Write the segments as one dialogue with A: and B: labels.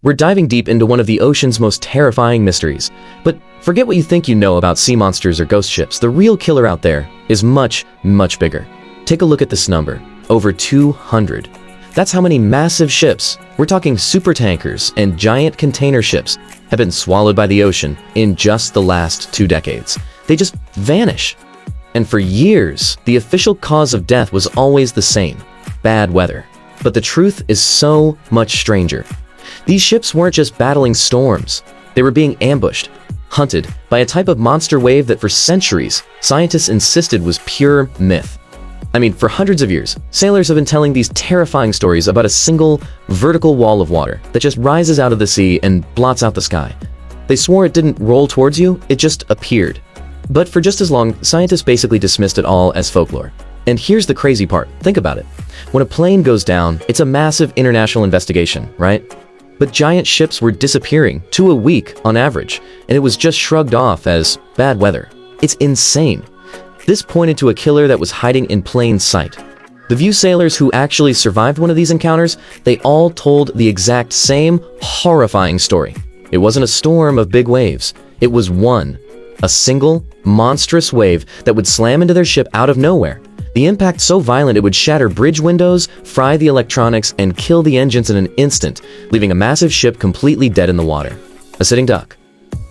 A: We're diving deep into one of the ocean's most terrifying mysteries. But forget what you think you know about sea monsters or ghost ships. The real killer out there is much, much bigger. Take a look at this number. Over 200. That's how many massive ships, we're talking supertankers and giant container ships, have been swallowed by the ocean in just the last 2 decades. They just vanish. And for years, the official cause of death was always the same: bad weather. But the truth is so much stranger. These ships weren't just battling storms. They were being ambushed, hunted by a type of monster wave that for centuries, scientists insisted was pure myth. I mean, for hundreds of years, sailors have been telling these terrifying stories about a single, vertical wall of water that just rises out of the sea and blots out the sky. They swore it didn't roll towards you, it just appeared. But for just as long, scientists basically dismissed it all as folklore. And here's the crazy part. Think about it. When a plane goes down, it's a massive international investigation, right? But giant ships were disappearing 2 a week on average, and it was just shrugged off as bad weather. It's insane. This pointed to a killer that was hiding in plain sight. The few sailors who actually survived one of these encounters, they all told the exact same horrifying story. It wasn't a storm of big waves. It was a single, monstrous wave that would slam into their ship out of nowhere. The impact so violent it would shatter bridge windows, fry the electronics, and kill the engines in an instant, leaving a massive ship completely dead in the water. A sitting duck.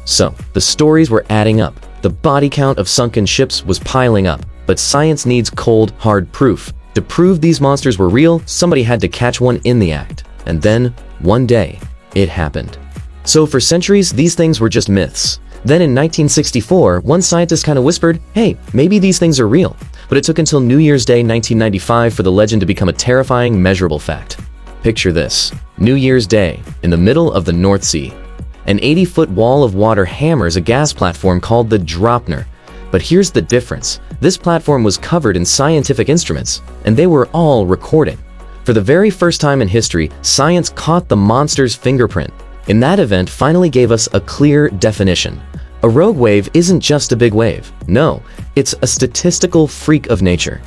A: So, the stories were adding up. The body count of sunken ships was piling up. But science needs cold, hard proof. To prove these monsters were real, somebody had to catch one in the act. And then, one day, it happened. So for centuries, these things were just myths. Then in 1964, one scientist kind of whispered, hey, maybe these things are real. But it took until New Year's Day 1995 for the legend to become a terrifying, measurable fact. Picture this. New Year's Day, in the middle of the North Sea. An 80-foot wall of water hammers a gas platform called the Draupner. But here's the difference. This platform was covered in scientific instruments, and they were all recording. For the very first time in history, science caught the monster's fingerprint. And that event finally gave us a clear definition. A rogue wave isn't just a big wave. No, it's a statistical freak of nature.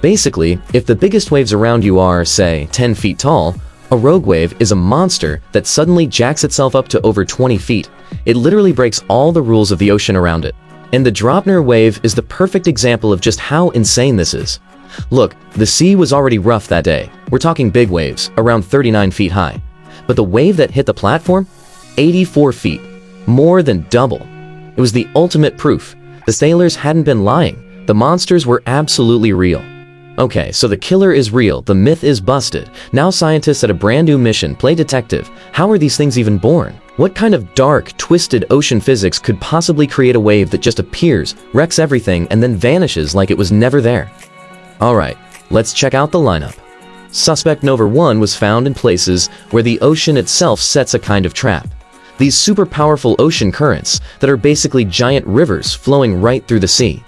A: Basically, if the biggest waves around you are, say, 10 feet tall, a rogue wave is a monster that suddenly jacks itself up to over 20 feet. It literally breaks all the rules of the ocean around it. And the Draupner wave is the perfect example of just how insane this is. Look, the sea was already rough that day. We're talking big waves, around 39 feet high. But the wave that hit the platform? 84 feet. More than double. It was the ultimate proof. The sailors hadn't been lying. The monsters were absolutely real. Okay, so the killer is real. The myth is busted. Now scientists at a brand new mission play detective. How are these things even born? What kind of dark, twisted ocean physics could possibly create a wave that just appears, wrecks everything, and then vanishes like it was never there? Alright, let's check out the lineup. Suspect number 1 was found in places where the ocean itself sets a kind of trap. These super powerful ocean currents that are basically giant rivers flowing right through the sea.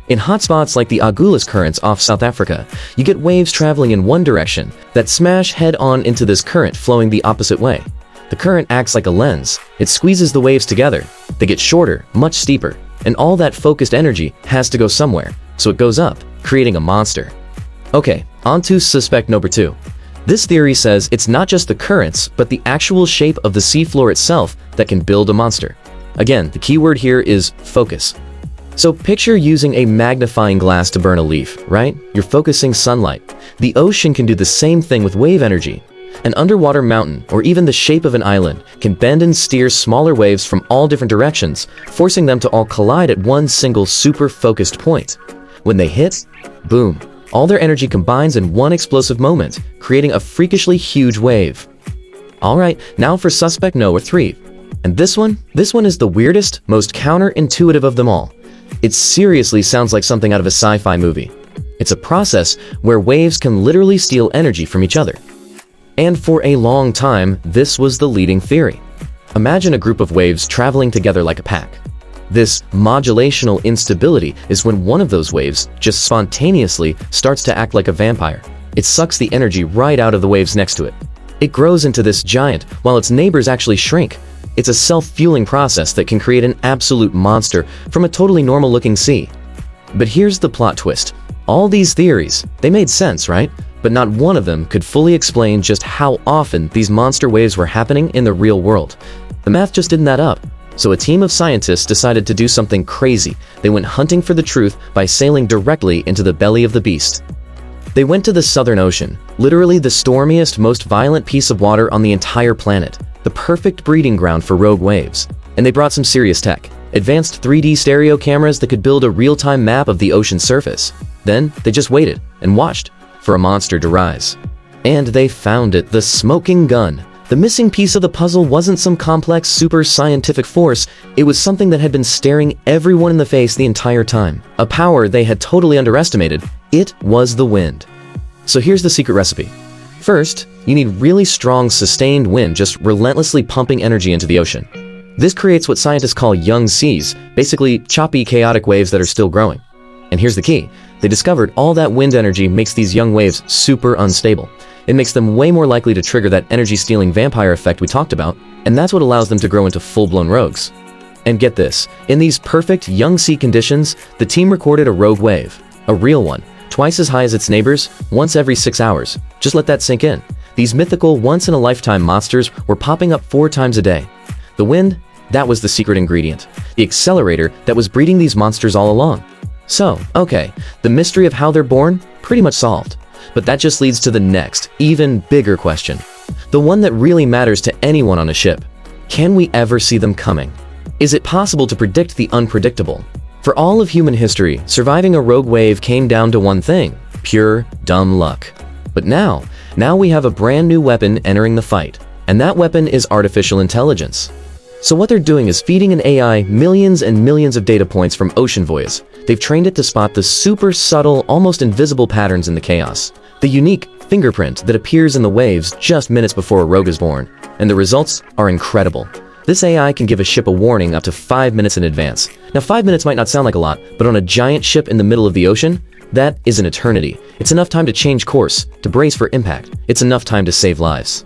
A: In hotspots like the Agulhas currents off South Africa, you get waves traveling in one direction that smash head-on into this current flowing the opposite way. The current acts like a lens. It squeezes the waves together. They get shorter, much steeper, and all that focused energy has to go somewhere, so it goes up, creating a monster. Okay, on to suspect number 2. This theory says it's not just the currents, but the actual shape of the seafloor itself that can build a monster. Again, the key word here is focus. So picture using a magnifying glass to burn a leaf, right? You're focusing sunlight. The ocean can do the same thing with wave energy. An underwater mountain, or even the shape of an island, can bend and steer smaller waves from all different directions, forcing them to all collide at one single super focused point. When they hit, boom. All their energy combines in one explosive moment, creating a freakishly huge wave. Alright, now for suspect number 3. And this one is the weirdest, most counterintuitive of them all. It seriously sounds like something out of a sci-fi movie. It's a process where waves can literally steal energy from each other. And for a long time, this was the leading theory. Imagine a group of waves traveling together like a pack. This modulational instability is when one of those waves just spontaneously starts to act like a vampire. It sucks the energy right out of the waves next to it. It grows into this giant while its neighbors actually shrink. It's a self-fueling process that can create an absolute monster from a totally normal-looking sea. But here's the plot twist. All these theories, they made sense, right? but not one of them could fully explain just how often these monster waves were happening in the real world. The math just didn't add up. So a team of scientists decided to do something crazy. They went hunting for the truth by sailing directly into the belly of the beast. They went to the Southern Ocean, literally the stormiest, most violent piece of water on the entire planet, the perfect breeding ground for rogue waves. And they brought some serious tech, advanced 3D stereo cameras that could build a real-time map of the ocean's surface. Then they just waited and watched for a monster to rise. And they found it, the smoking gun. The missing piece of the puzzle wasn't some complex, super scientific force. It was something that had been staring everyone in the face the entire time. A power they had totally underestimated. It was the wind. So here's the secret recipe. First, you need really strong, sustained wind just relentlessly pumping energy into the ocean. This creates what scientists call young seas, basically choppy, chaotic waves that are still growing. And here's the key. They discovered all that wind energy makes these young waves super unstable. It makes them way more likely to trigger that energy-stealing vampire effect we talked about, and that's what allows them to grow into full-blown rogues. And get this, in these perfect young sea conditions, the team recorded a rogue wave, a real one, twice as high as its neighbors, once every 6 hours. Just let that sink in. These mythical, once-in-a-lifetime monsters were popping up 4 times a day. The wind, that was the secret ingredient, the accelerator that was breeding these monsters all along. So, okay, the mystery of how they're born, pretty much solved. But that just leads to the next, even bigger question. The one that really matters to anyone on a ship. Can we ever see them coming? Is it possible to predict the unpredictable? For all of human history, surviving a rogue wave came down to one thing: pure, dumb luck. But now we have a brand new weapon entering the fight. And that weapon is artificial intelligence. So what they're doing is feeding an AI millions and millions of data points from ocean voyages. They've trained it to spot the super subtle, almost invisible patterns in the chaos. The unique fingerprint that appears in the waves just minutes before a rogue is born. And the results are incredible. This AI can give a ship a warning up to 5 minutes in advance. Now 5 minutes might not sound like a lot, but on a giant ship in the middle of the ocean, that is an eternity. It's enough time to change course, to brace for impact. It's enough time to save lives.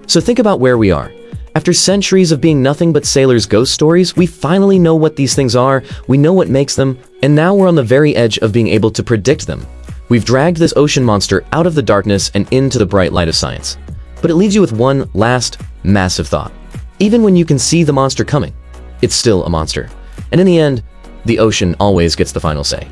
A: So think about where we are. After centuries of being nothing but sailors' ghost stories, we finally know what these things are, we know what makes them, and now we're on the very edge of being able to predict them. We've dragged this ocean monster out of the darkness and into the bright light of science. But it leaves you with one last, massive thought. Even when you can see the monster coming, it's still a monster. And in the end, the ocean always gets the final say.